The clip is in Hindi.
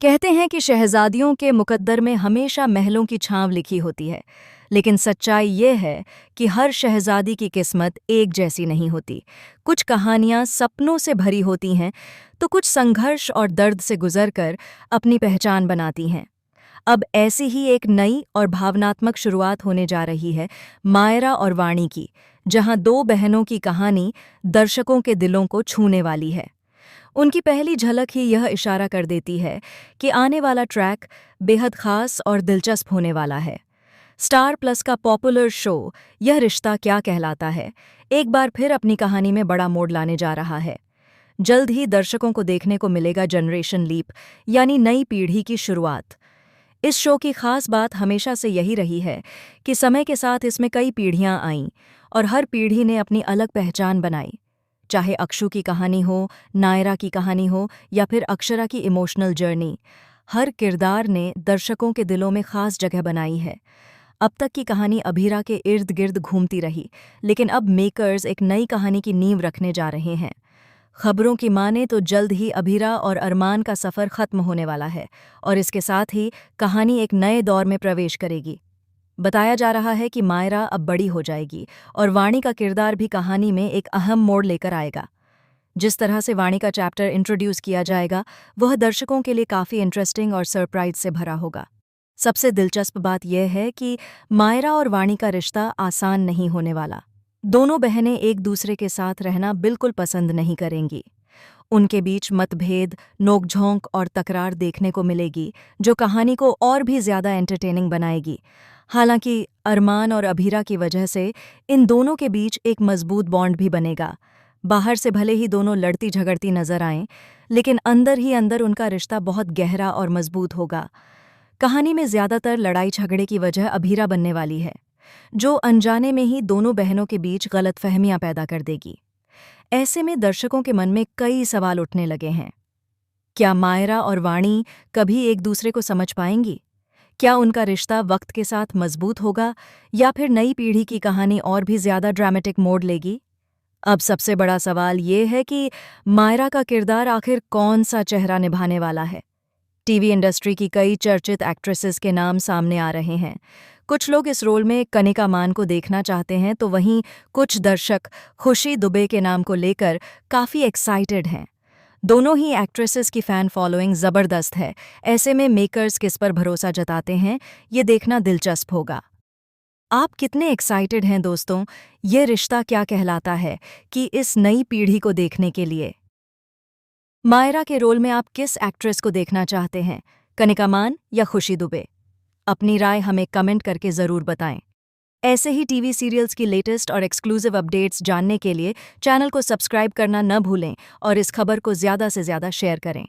कहते हैं कि शहजादियों के मुकद्दर में हमेशा महलों की छांव लिखी होती है, लेकिन सच्चाई ये है कि हर शहजादी की किस्मत एक जैसी नहीं होती। कुछ कहानियां सपनों से भरी होती हैं, तो कुछ संघर्ष और दर्द से गुजरकर अपनी पहचान बनाती हैं। अब ऐसी ही एक नई और भावनात्मक शुरुआत होने जा रही है मायरा और वाणी की, जहां दो बहनों की कहानी दर्शकों के दिलों को छूने वाली है। उनकी पहली झलक ही यह इशारा कर देती है कि आने वाला ट्रैक बेहद खास और दिलचस्प होने वाला है। स्टार प्लस का पॉपुलर शो यह रिश्ता क्या कहलाता है एक बार फिर अपनी कहानी में बड़ा मोड़ लाने जा रहा है। जल्द ही दर्शकों को देखने को मिलेगा जनरेशन लीप, यानी नई पीढ़ी की शुरुआत। इस शो की खास बात हमेशा से यही रही है कि समय के साथ इसमें कई पीढ़ियां आईं और हर पीढ़ी ने अपनी अलग पहचान बनाई। चाहे अक्षु की कहानी हो, नायरा की कहानी हो या फिर अक्षरा की इमोशनल जर्नी, हर किरदार ने दर्शकों के दिलों में खास जगह बनाई है। अब तक की कहानी अभीरा के इर्द गिर्द घूमती रही, लेकिन अब मेकर्स एक नई कहानी की नींव रखने जा रहे हैं। खबरों की माने तो जल्द ही अभीरा और अरमान का सफ़र खत्म होने वाला है और इसके साथ ही कहानी एक नए दौर में प्रवेश करेगी। बताया जा रहा है कि मायरा अब बड़ी हो जाएगी और वाणी का किरदार भी कहानी में एक अहम मोड़ लेकर आएगा। जिस तरह से वाणी का चैप्टर इंट्रोड्यूस किया जाएगा, वह दर्शकों के लिए काफ़ी इंटरेस्टिंग और सरप्राइज से भरा होगा। सबसे दिलचस्प बात यह है कि मायरा और वाणी का रिश्ता आसान नहीं होने वाला। दोनों बहनें एक दूसरे के साथ रहना बिल्कुल पसंद नहीं करेंगी। उनके बीच मतभेद, नोकझोंक और तकरार देखने को मिलेगी, जो कहानी को और भी ज़्यादा एंटरटेनिंग बनाएगी। हालांकि अरमान और अभीरा की वजह से इन दोनों के बीच एक मजबूत बॉन्ड भी बनेगा। बाहर से भले ही दोनों लड़ती झगड़ती नजर आएं, लेकिन अंदर ही अंदर उनका रिश्ता बहुत गहरा और मजबूत होगा। कहानी में ज़्यादातर लड़ाई झगड़े की वजह अभीरा बनने वाली है, जो अनजाने में ही दोनों बहनों के बीच गलतफहमियां पैदा कर देगी। ऐसे में दर्शकों के मन में कई सवाल उठने लगे हैं। क्या मायरा और वाणी कभी एक दूसरे को समझ पाएंगी? क्या उनका रिश्ता वक्त के साथ मजबूत होगा या फिर नई पीढ़ी की कहानी और भी ज्यादा ड्रामेटिक मोड़ लेगी? अब सबसे बड़ा सवाल ये है कि मायरा का किरदार आखिर कौन सा चेहरा निभाने वाला है। टीवी इंडस्ट्री की कई चर्चित एक्ट्रेसेस के नाम सामने आ रहे हैं। कुछ लोग इस रोल में कनिका मान को देखना चाहते हैं, तो वहीं कुछ दर्शक खुशी दुबे के नाम को लेकर काफ़ी एक्साइटेड हैं। दोनों ही एक्ट्रेसेस की फ़ैन फॉलोइंग ज़बरदस्त है। ऐसे में मेकर्स किस पर भरोसा जताते हैं, ये देखना दिलचस्प होगा। आप कितने एक्साइटेड हैं दोस्तों? ये रिश्ता क्या कहलाता है कि इस नई पीढ़ी को देखने के लिए मायरा के रोल में आप किस एक्ट्रेस को देखना चाहते हैं, कनिका मान या खुशी दुबे? अपनी राय हमें कमेंट करके ज़रूर बताएं। ऐसे ही टीवी सीरियल्स की लेटेस्ट और एक्सक्लूसिव अपडेट्स जानने के लिए चैनल को सब्सक्राइब करना न भूलें और इस खबर को ज़्यादा से ज़्यादा शेयर करें।